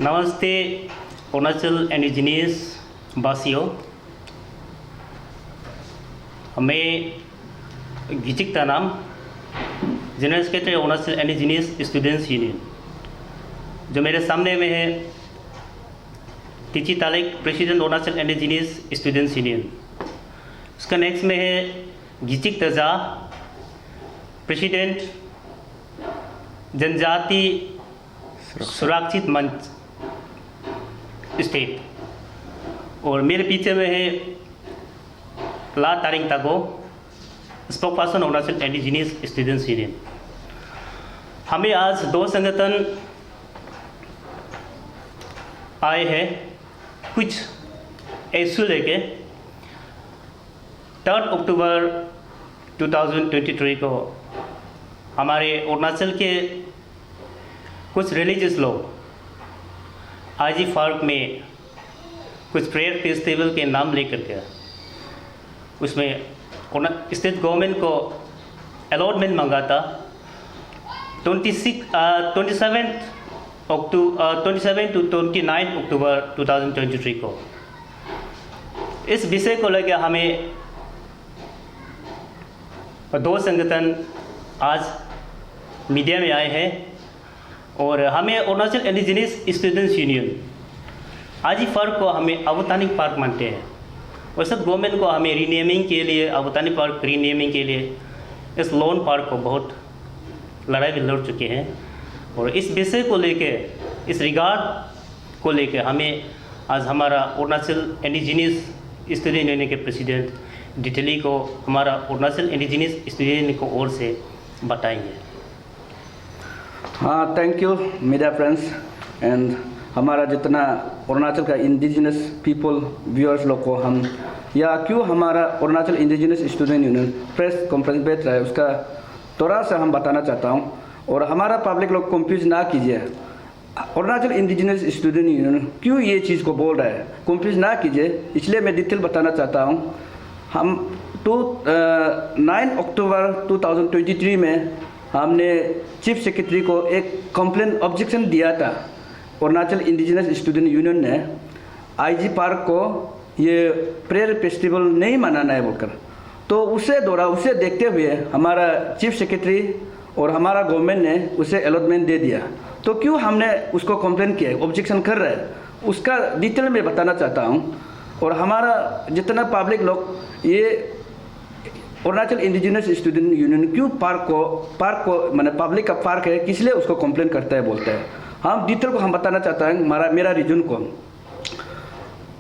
नमस्ते अरुणाचल इंडिजिनियस वासियों। मैं Gichik Tanam general secretary Arunachal indigenous students union. जो मेरे सामने में है Techi Talik president Arunachal indigenous students union. उसका नेक्स्ट में है गिचिक तजा प्रेसिडेंट जनजाति सुरक्षित मंच स्टेट। और मेरे पीछे में है La Taring Tago spokesperson Arunachal indigenous students union. हमें आज दो संगठन आए हैं कुछ इशू लेके। 3 अक्टूबर 2023 को हमारे अरुणाचल के कुछ रिलीजियस लोग आईजी पार्क में कुछ प्रेयर फेस्टिवल के नाम लेकर के उसमें स्टेट गवर्नमेंट को अलॉटमेंट मांगा था 27 to 29 अक्टूबर 2023 को। इस विषय को लेकर हमें दो संगठन आज मीडिया में आए हैं और हमें Arunachal indigenous students union IG park को हमें अबोटानिक पार्क मानते हैं और सब गवर्नमेंट को हमें रीनेमिंग के लिए अबोटानिक पार्क रीनेमिंग के लिए इस लोन पार्क को बहुत लड़ाई भी लड़ चुके हैं। और इस विषय को लेके इस रिगार्ड को लेके हमें आज हमारा अरुणाचल इंडिजिनियस स्टूडेंट यूनियन के प्रेसिडेंट डिटेली को हमारा अरुणाचल इंडिजिनियस स्टूडेंट को ओर से बताएंगे। हाँ, thank you media friends and हमारा जितना अरुणाचल का इंडिजिनस पीपल व्यूअर्स लोग को हम या क्यों हमारा Arunachal indigenous student union press conference बैठ रहा है उसका थोड़ा सा हम बताना चाहता हूँ। और हमारा पब्लिक लोग कंफ्यूज ना कीजिए, अरुणाचल इंडिजिनस स्टूडेंट यूनियन क्यों ये चीज़ को बोल रहा है, कंफ्यूज ना कीजिए, इसलिए मैं डिटेल बताना चाहता हूँ। हम 9 अक्टूबर 2023 में हमने चीफ सेक्रेटरी को एक कंप्लेन ऑब्जेक्शन दिया था। अरुणाचल इंडिजिनस स्टूडेंट यूनियन ने आईजी पार्क को ये प्रेयर फेस्टिवल नहीं मनाना है बोलकर, तो उसे देखते हुए हमारा चीफ सेक्रेटरी और हमारा गवर्नमेंट ने उसे अलॉटमेंट दे दिया। तो क्यों हमने उसको कंप्लेन किया, ऑब्जेक्शन कर रहा है, उसका डिटेल में बताना चाहता हूँ। और हमारा जितना पब्लिक लोग ये अरुणाचल इंडिजिनस स्टूडेंट यूनियन क्यों पार्क को मैंने पब्लिक का पार्क है किस लिए उसको कंप्लेन करता है बोलता है, हम डिटेल को हम बताना चाहता हैं मेरा रीजन को।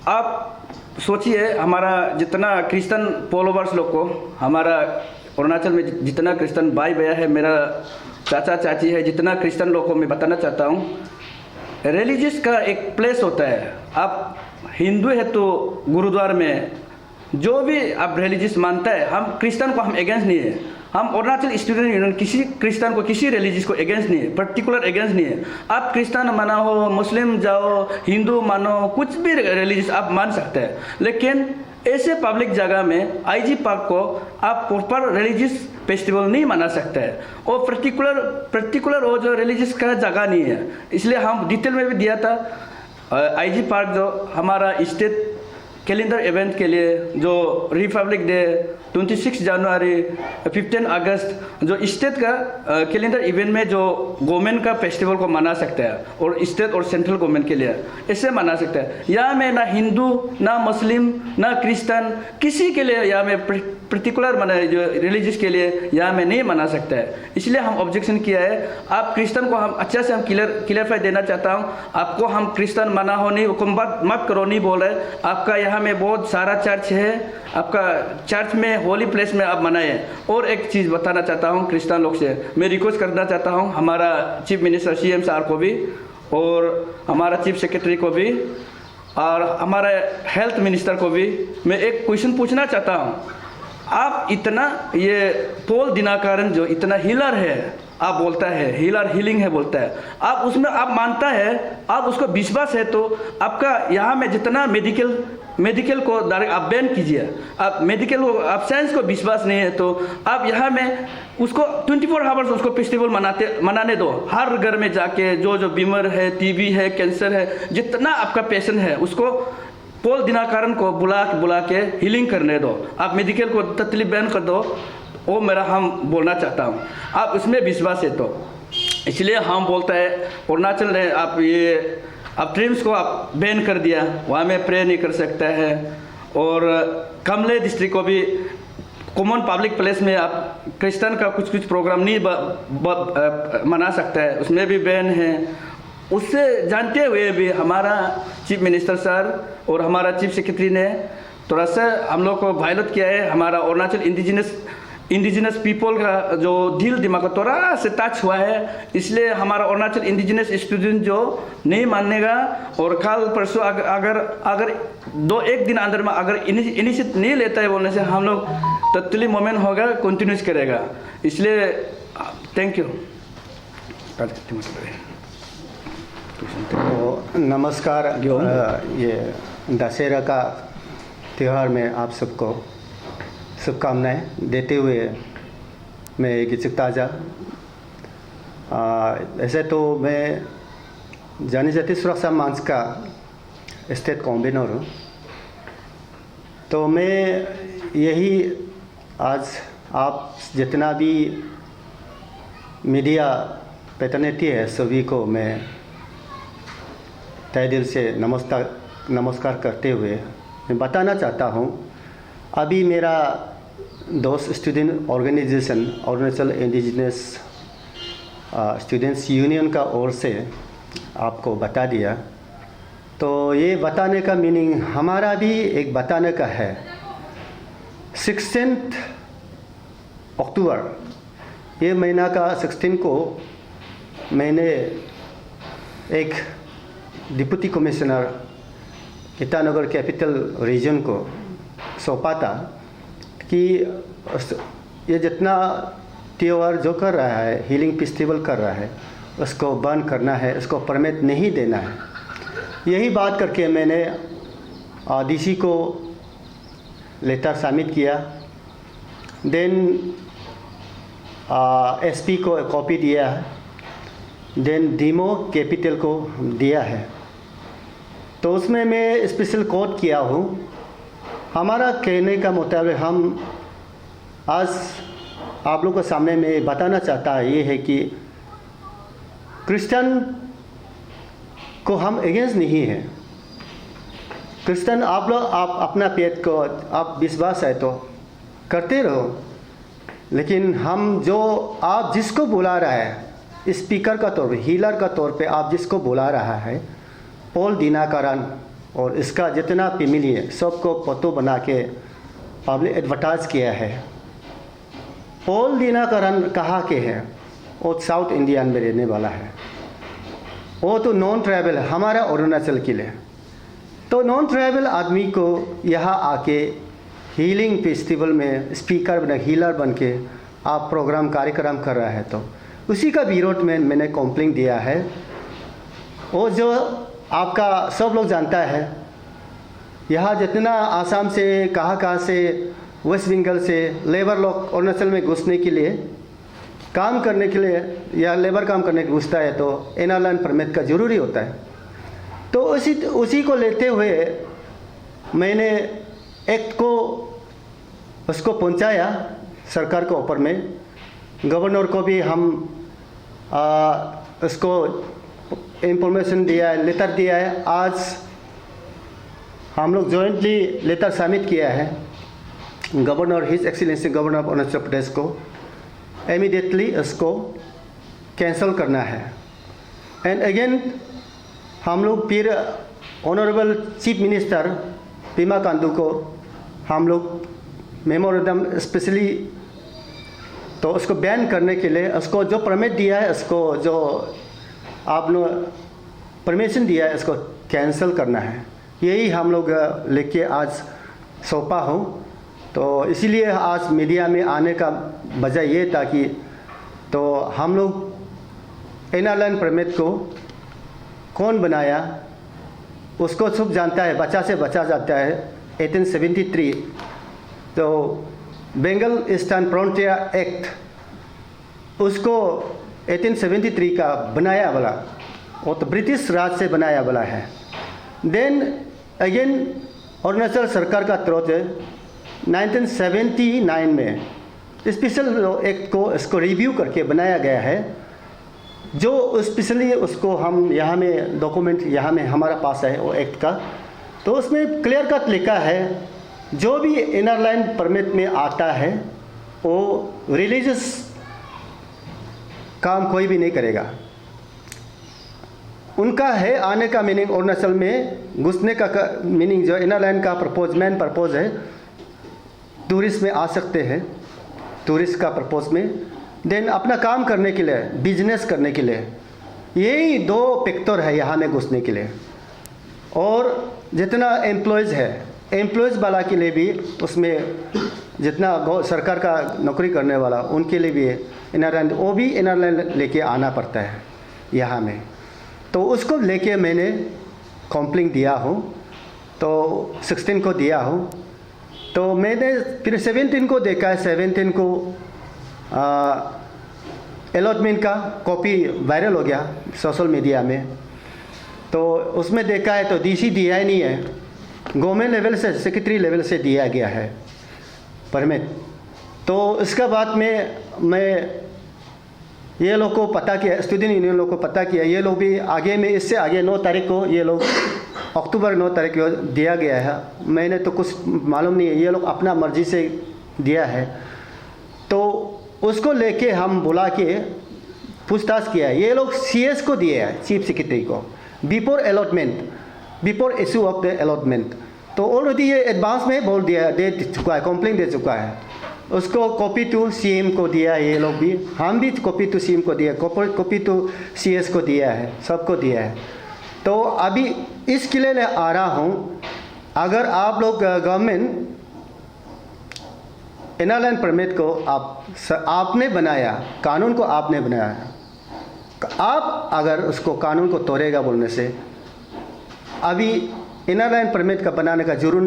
आप सोचिए हमारा जितना क्रिश्चियन फॉलोवर्स लोग को, हमारा अरुणाचल में जितना क्रिश्चियन भाई भैया है, मेरा चाचा चाची है, जितना क्रिश्चियन लोग को मैं बताना चाहता हूँ, रिलीजियस का एक प्लेस होता है। आप हिंदू है तो गुरुद्वार में जो भी आप रिलीजियस मानता है, हम क्रिश्चियन को हम अगेंस्ट नहीं है, हम अरुणाचल स्टूडेंट यूनियन किसी क्रिश्चियन को किसी रिलीजियस को अगेंस्ट नहीं है, पर्टिकुलर अगेंस्ट नहीं है। आप क्रिश्चियन माना हो, मुस्लिम जाओ, हिंदू मानो, कुछ भी रिलीजियस आप मान सकते हैं, लेकिन ऐसे पब्लिक जगह में आईजी पार्क को आप प्रॉपर रिलीजियस फेस्टिवल नहीं मना सकते हैं और पर्टिकुलर वो जो रिलीजियस का जगह नहीं है। इसलिए हम डिटेल में भी दिया था आईजी पार्क जो हमारा स्टेट कैलेंडर इवेंट के लिए जो रिपब्लिक डे 26 जनवरी 15 अगस्त जो स्टेट का कैलेंडर इवेंट में जो गवर्नमेंट का फेस्टिवल को मना सकते हैं और स्टेट और सेंट्रल गवर्नमेंट के लिए ऐसे मना सकते हैं। यहाँ में ना हिंदू ना मुस्लिम ना क्रिश्चियन किसी के लिए यहाँ में पर्टिकुलर मना जो रिलीजियस के लिए यहाँ में नहीं मना सकता है। इसलिए हम ऑब्जेक्शन किया है। आप क्रिश्चियन को हम अच्छे से हम क्लियरफाई देना चाहता हूँ, आपको हम क्रिश्चियन मना हो नहीं, मत करो नहीं बोल रहे। आपका यहाँ में बहुत सारा चर्च है, आपका चर्च में होली प्लेस में आप मनाए। और एक चीज़ बताना चाहता हूँ क्रिश्चियन लोग से, मैं रिक्वेस्ट करना चाहता हूँ हमारा चीफ मिनिस्टर CM सार को भी और हमारा चीफ सेक्रेटरी को भी और हमारा हेल्थ मिनिस्टर को भी मैं एक क्वेश्चन पूछना चाहता हूँ। आप इतना ये पोल दिनाकरन जो इतना हीलर है, आप बोलता है हीलर हीलिंग है बोलता है, आप उसमें आप मानता है, आप उसको विश्वास है, तो आपका यहाँ में जितना मेडिकल को डायरेक्ट आप बैन कीजिए। आप मेडिकल को, आप साइंस को विश्वास नहीं है तो आप यहाँ में उसको 24 आवर्स उसको फेस्टिवल मनाने दो। हर घर में जाके जो बीमार है, टीबी है, कैंसर है, जितना आपका पेशेंट है उसको पॉल दिनाकरन को बुला के हीलिंग करने दो। आप मेडिकल को टोटली बैन कर दो, वो मेरा हम बोलना चाहता हूँ। आप उसमें विश्वास है तो इसलिए हम बोलता है अरुणाचल ने आप ड्रीम्स को आप बैन कर दिया, वहाँ में प्रे नहीं कर सकता है। और कमले डिस्ट्रिक्ट को भी कॉमन पब्लिक प्लेस में आप क्रिश्चियन का कुछ प्रोग्राम नहीं मना सकता है, उसमें भी बैन है। उससे जानते हुए भी हमारा चीफ मिनिस्टर सर और हमारा चीफ सेक्रेटरी ने थोड़ा सा हम लोग को वायलेट किया है। हमारा अरुणाचल इंडिजिनस पीपल का जो दिल दिमाग थोड़ा से टच हुआ है, इसलिए हमारा अरुणाचल इंडिजिनस स्टूडेंट जो नहीं मानेगा और कल परसों अगर 1 दिन अंदर में अगर इनिशिएटिव नहीं लेता है बोलने से हम लोग टोटली मोमेंट होगा, कंटिन्यूस करेगा। इसलिए थैंक यू। तो नमस्कार। ये दशहरा का त्यौहार में आप सबको शुभकामनाएं देते हुए मैं गिचिक ताजा। ऐसे तो मैं जनजाति सुरक्षा मंच का स्टेट कन्वीनर हूँ, तो मैं यही आज आप जितना भी मीडिया प्रतिनिधि है सभी को मैं तहे दिल से नमस्कार करते हुए मैं बताना चाहता हूँ, अभी मेरा दोस्त student organisation Arunachal indigenous students union का ओर से आपको बता दिया। तो ये बताने का मीनिंग हमारा भी एक बताने का है। 16 अक्टूबर ये महीना का 16 को मैंने एक deputy commissioner Itanagar capital region को सौंपा था कि ये जितना त्यौहार जो कर रहा है, हीलिंग फेस्टिवल कर रहा है, उसको बंद करना है, उसको परमिट नहीं देना है। यही बात करके मैंने डीसी को लेटर सबमिट किया, देन एसपी को कॉपी दिया है, देन डीमो कैपिटल को दिया है। तो उसमें मैं स्पेशल कोट किया हूँ। हमारा कहने का मुताबिक हम आज आप लोगों के सामने में बताना चाहता है ये है कि क्रिश्चियन को हम अगेंस्ट नहीं है। क्रिश्चियन आप लोग आप अपना पेट को आप विश्वास है तो करते रहो, लेकिन हम जो आप जिसको बुला रहा है स्पीकर का तौर पे, हीलर का तौर पे आप जिसको बुला रहा है पॉल दिनाकरन, और इसका जितना फैमिली है सबको फोटो बना के पब्लिक एडवर्टाइज किया है। पॉल दिनाकरन कहाँ के है? वो साउथ इंडियन में रहने वाला है, वो तो नॉन ट्राइबल है हमारा अरुणाचल के लिए। तो नॉन ट्राइबल आदमी को यहाँ आके हीलिंग फेस्टिवल में स्पीकर बन हीलर बन के आप प्रोग्राम कार्यक्रम कर रहा है, तो उसी का विरोध में मैंने कंप्लेंट दिया है। वो जो आपका सब लोग जानता है, यहाँ जितना आसाम से कहाँ से वेस्ट बंगाल से लेबर लोग अरुणाचल में घुसने के लिए काम करने के लिए या लेबर काम करने के घुसता है तो एनआरलाइन परमिट का ज़रूरी होता है। तो उसी को लेते हुए मैंने एक्ट को उसको पहुंचाया सरकार के ऊपर में। गवर्नर को भी हम उसको इंफॉर्मेशन दिया है, लेटर दिया है। आज हम लोग जॉइंटली लेटर सबमिट किया है governor, his excellency governor of Arunachal Pradesh को इमीडिएटली इसको कैंसिल करना है। एंड अगेन हम लोग फिर honourable chief minister Pema Khandu को हम लोग मेमोरेंडम स्पेशली तो उसको बैन करने के लिए, उसको जो परमिट दिया है, उसको जो आपने परमिशन दिया है, इसको कैंसिल करना है। यही हम लोग लेके आज सौंपा हूँ। तो इसीलिए आज मीडिया में आने का वजह ये था कि तो हम लोग इनर लाइन परमिट को कौन बनाया उसको सब जानता है, बच्चा से बच्चा जाता है। 1873 तो बंगाल ईस्टर्न फ्रंटियर एक्ट उसको 1873 का बनाया वाला, वो तो ब्रिटिश राज से बनाया वाला है। देन अगेन अरुणाचल सरकार का तरफ से 1979 में स्पेशल एक्ट को इसको रिव्यू करके बनाया गया है, जो स्पेशली उसको हम यहाँ में डॉक्यूमेंट यहाँ में हमारा पास है वो एक्ट का। तो उसमें क्लियर कट लिखा है जो भी इनर लाइन परमिट में आता है वो रिलीजियस काम कोई भी नहीं करेगा। उनका है आने का मीनिंग, अरुणाचल में घुसने का मीनिंग जो इनर लाइन का मेन पर्पज़ है, टूरिस्ट में आ सकते हैं, टूरिस्ट का पर्पज़ में। देन अपना काम करने के लिए, बिजनेस करने के लिए, यही 2 फैक्टर है यहाँ में घुसने के लिए। और जितना एम्प्लॉयज़ है, एम्प्लॉयज़ वाला के लिए भी उसमें जितना सरकार का नौकरी करने वाला उनके लिए भी इनर लाइन, वो भी इनर लाइन लेके आना पड़ता है यहाँ में। तो उसको लेके मैंने कंप्लेंट दिया हूँ, तो 16 को दिया हूँ। तो मैंने फिर 17 को देखा है, 17 को अलॉटमेंट का कॉपी वायरल हो गया सोशल मीडिया में। तो उसमें देखा है तो डीसी दिया ही नहीं है, गवर्नमेंट लेवल से, सेक्रेटरी लेवल से दिया गया है परमिट। तो इसका बाद में मैं ये लोग को पता किया, स्टूडेंट यूनियन लोग को पता किया, ये लोग भी आगे में, इससे आगे 9 तारीख को, ये लोग अक्टूबर 9 तारीख को दिया गया है। मैंने तो कुछ मालूम नहीं है, ये लोग अपना मर्जी से दिया है। तो उसको लेके हम बुला के पूछताछ किया है। ये लोग CS को दिए है, चीफ सेक्रेटरी को, before allotment, before issue of the allotment. तो ऑलरेडी ये एडवांस में बोल दिया, दे चुका है, कंप्लेंट दे चुका है। उसको कॉपी टू CM को दिया है, ये लोग भी, हम भी कॉपी टू CM को दिया, कॉपी टू CS को दिया है, सबको दिया है। तो अभी इसके लिए मैं आ रहा हूँ, अगर आप लोग गवर्नमेंट इनर लाइन परमिट को आपने बनाया, कानून को आपने बनाया, आप अगर उसको कानून को तोड़ेगा बोलने से अभी इनर लाइन परमिट का बनाने का जरूर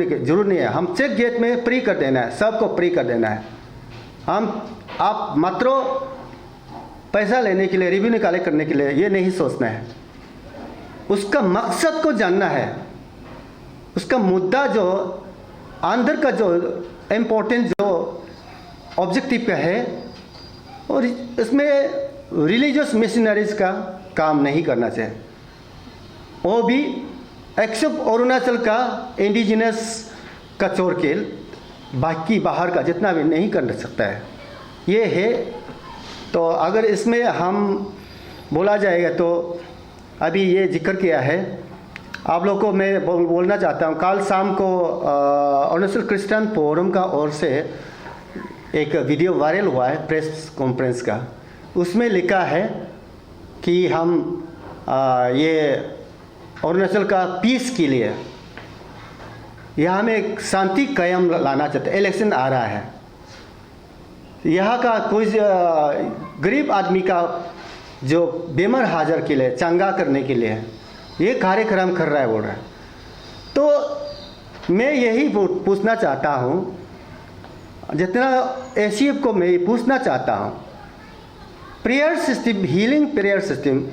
नहीं है। हम चेक गेट में फ्री कर देना है, सबको फ्री कर देना है। आप मात्र पैसा लेने के लिए, रेवेन्यू कलेक्ट करने के लिए ये नहीं सोचना है, उसका मकसद को जानना है, उसका मुद्दा जो अंदर का जो इम्पोर्टेंट जो ऑब्जेक्टिव का है, और इसमें रिलीजियस मिशनरीज का काम नहीं करना चाहिए। वो भी एक्सेप्ट अरुणाचल का इंडिजिनस का छोड़ के बाकी बाहर का जितना भी नहीं कर सकता है, ये है। तो अगर इसमें हम बोला जाएगा तो अभी ये जिक्र किया है, आप लोग को मैं बोलना चाहता हूँ, कल शाम को अरुणाचल क्रिश्चियन फोरम का ओर से एक वीडियो वायरल हुआ है प्रेस कॉन्फ्रेंस का। उसमें लिखा है कि हम ये अरुणाचल का पीस के लिए यहाँ में एक शांति कायम लाना चाहते हैं। इलेक्शन आ रहा है, यहाँ का कोई गरीब आदमी का जो बेमर हाजर के लिए, चंगा करने के लिए ये कार्यक्रम कर रहा है, बोल रहा है। तो मैं यही पूछना चाहता हूँ, जितना ACF को मैं पूछना चाहता हूँ, prayer system, healing prayer system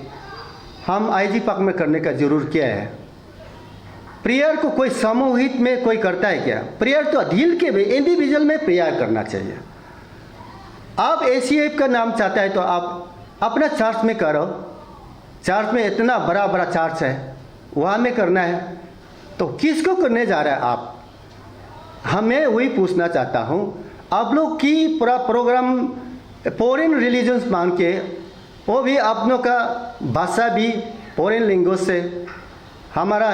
हम IG पार्क में करने का जरूर क्या है? प्रेयर को कोई सामूहिक में कोई करता है क्या? प्रेयर तो दिल के भी, इंडिविजुअल में प्रेयर करना चाहिए। आप ACF का नाम चाहता है तो आप अपना चर्च में करो, चर्च में इतना बड़ा बड़ा चर्च है, वहाँ में करना है, तो किसको करने जा रहा है आप? हमें वही पूछना चाहता हूँ। आप लोग की पूरा प्रोग्राम फॉरेन रिलीजन्स मान के, वो भी अपनों का भाषा भी फॉरेन लैंग्वेज से, हमारा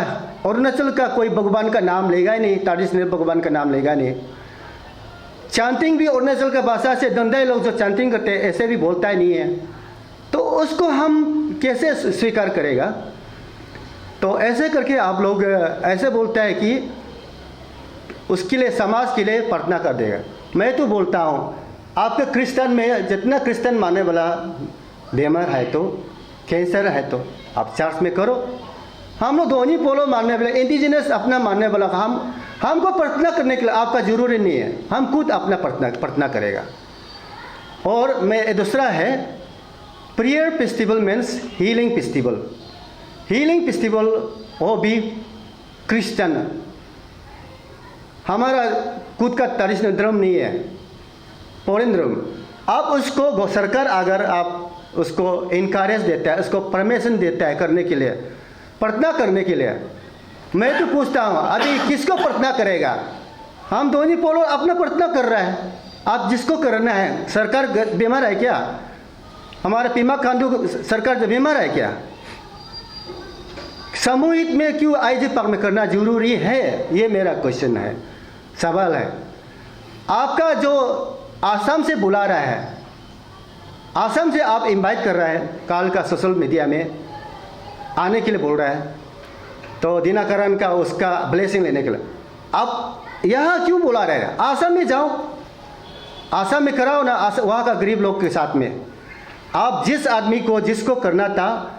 अरुणाचल का कोई भगवान का नाम लेगा ही नहीं, ट्रेडिशनल भगवान का नाम लेगा नहीं। चांटिंग भी अरुणाचल का भाषा से, दंदाई लोग जो चांटिंग करते हैं ऐसे भी बोलता ही नहीं है, तो उसको हम कैसे स्वीकार करेगा? तो ऐसे करके आप लोग ऐसे बोलता है कि उसके लिए, समाज के लिए प्रार्थना कर देगा। मैं तो बोलता हूँ आपके क्रिश्चियन में जितना क्रिश्चियन मानने वाला बीमार है तो कैंसर है तो आप चर्च में करो। हम लोग दोनों पोलो मानने वाले इंडिजिनस अपना मानने वाला हमको प्रार्थना करने के लिए आपका जरूरी नहीं है, हम खुद अपना प्रार्थना करेगा। और मैं दूसरा है prayer festival means healing festival. Healing festival वो भी क्रिश्चियन, हमारा खुद का ट्रेडिशनल धर्म नहीं है, फॉरेन धर्म। आप उसको सरकार अगर आप उसको इनकरेज देता है, उसको परमिशन देता है करने के लिए, प्रार्थना करने के लिए, मैं तो पूछता हूँ अभी किसको प्रार्थना करेगा? हम दोनों पोलो अपना प्रार्थना कर रहा है, आप जिसको करना है। सरकार बीमार है क्या? हमारा पीमा खांडू सरकार बीमार है क्या? सामूहिक में क्यों आईजी पार्क में करना जरूरी है? ये मेरा क्वेश्चन है, सवाल है। आपका जो आसाम से बुला रहा है, आसाम से आप इनवाइट कर रहा है, काल का सोशल मीडिया में आने के लिए बोल रहा है, तो दिनाकरण का उसका ब्लेसिंग लेने के लिए आप यहाँ क्यों बुला रहे हैं? आसाम में जाओ, आसाम में कराओ ना, वहाँ का गरीब लोग के साथ में। आप जिस आदमी को जिसको करना था,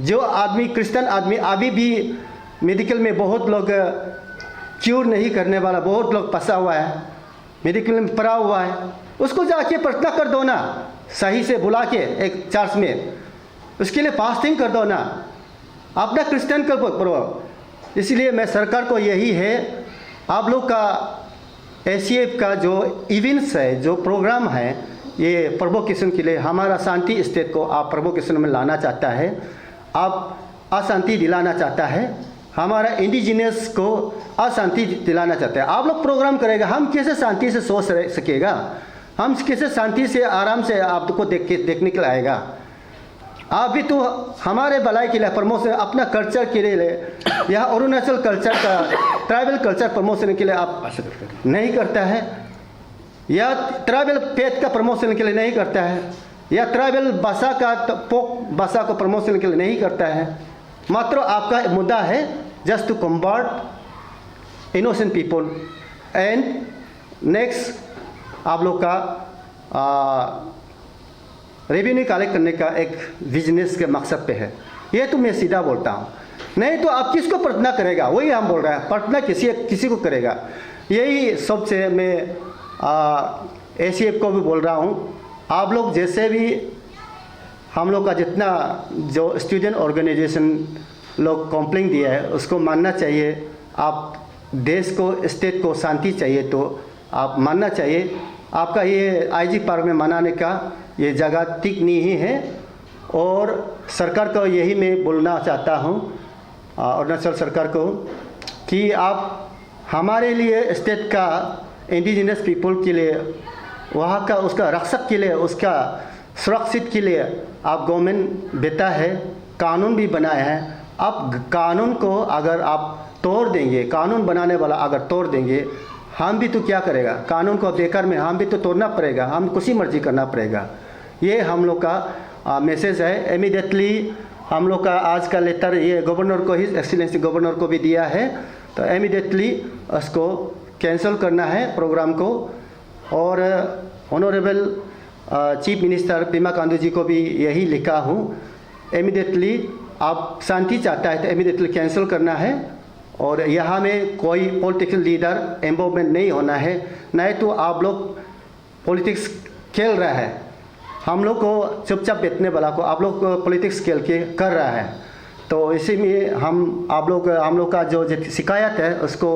जो आदमी क्रिश्चियन आदमी अभी भी मेडिकल में बहुत लोग क्यूर नहीं करने वाला, बहुत लोग फंसा हुआ है, मेडिकल में पड़ा हुआ है, उसको जाके प्रार्थना कर दो ना, सही से बुला के एक चर्च में, उसके लिए फास्टिंग कर दो ना, अपना क्रिश्चियन को करो। इसलिए मैं सरकार को यही है, आप लोग का एसीएफ का जो इवेंट्स है, जो प्रोग्राम है, ये प्रोवोकेशन के लिए हमारा शांति स्टेट को आप प्रोवोकेशन में लाना चाहता है, आप अशांति दिलाना चाहता है, हमारा इंडिजिनियस को अशांति दिलाना चाहता है। आप लोग प्रोग्राम करेगा, हम कैसे शांति से सोच सकेगा? हम कैसे शांति से आराम से आपको देखने के लिए आएगा? आप भी तो हमारे भलाई के लिए प्रमोशन, अपना कल्चर के लिए, या अरुणाचल कल्चर का ट्राइबल कल्चर प्रमोशन के लिए आप नहीं करता है, या ट्राइबल फेथ का प्रमोशन के लिए नहीं करता है, या ट्राइबल भाषा का फोक भाषा को प्रमोशन के लिए नहीं करता है। मात्र आपका मुद्दा है just to convert innocent people and next आप लोग का रेवेन्यू कलेक्ट करने का एक बिजनेस के मकसद पे है। ये तो मैं सीधा बोलता हूँ, नहीं तो आप किसको प्रार्थना करेगा? वही हम बोल रहे हैं, प्रार्थना किसी को करेगा। यही सबसे मैं एसीएफ को भी बोल रहा हूँ, आप लोग जैसे भी हम लोग का जितना जो स्टूडेंट ऑर्गेनाइजेशन लोग कंप्लेंट दिया है उसको मानना चाहिए। आप देश को, स्टेट को शांति चाहिए तो आप मानना चाहिए। आपका ये आईजी पार्क में मनाने का ये जगह ठीक नहीं है, और सरकार को यही मैं बोलना चाहता हूँ, अरुणाचल सरकार को, कि आप हमारे लिए स्टेट का इंडिजिनस पीपल के लिए, वहाँ का उसका रक्षक के लिए, उसका सुरक्षित के लिए आप गवर्नमेंट देता है, कानून भी बनाया है। आप कानून को अगर आप तोड़ देंगे, कानून बनाने वाला अगर तोड़ देंगे, हम भी तो क्या करेगा? कानून को बेकार में हम भी तो तोड़ना पड़ेगा, हम कुछ ही मर्जी करना पड़ेगा। ये हम लोग का मैसेज है। इमीडिएटली हम लोग का आज का लेटर ये गवर्नर को, हिज एक्सीलेंसी गवर्नर को भी दिया है, तो इमीडिएटली उसको कैंसिल करना है प्रोग्राम को। और honourable chief minister Pema Khandu ji को भी यही लिखा हूँ, इमीडिएटली आप शांति चाहता है तो इमीडिएटली कैंसिल करना है, और यहाँ में कोई पॉलिटिकल लीडर इन्वॉल्वमेंट नहीं होना है, नहीं तो आप लोग पॉलिटिक्स खेल रहा है, हम लोग को चुपचाप बैठने वाला को आप लोग पॉलिटिक्स खेल के कर रहा है। तो इसी में हम लोग का जो शिकायत है उसको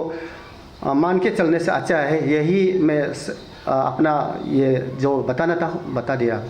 मान के चलने से अच्छा है। यही मैं अपना ये जो बताना था बता दिया।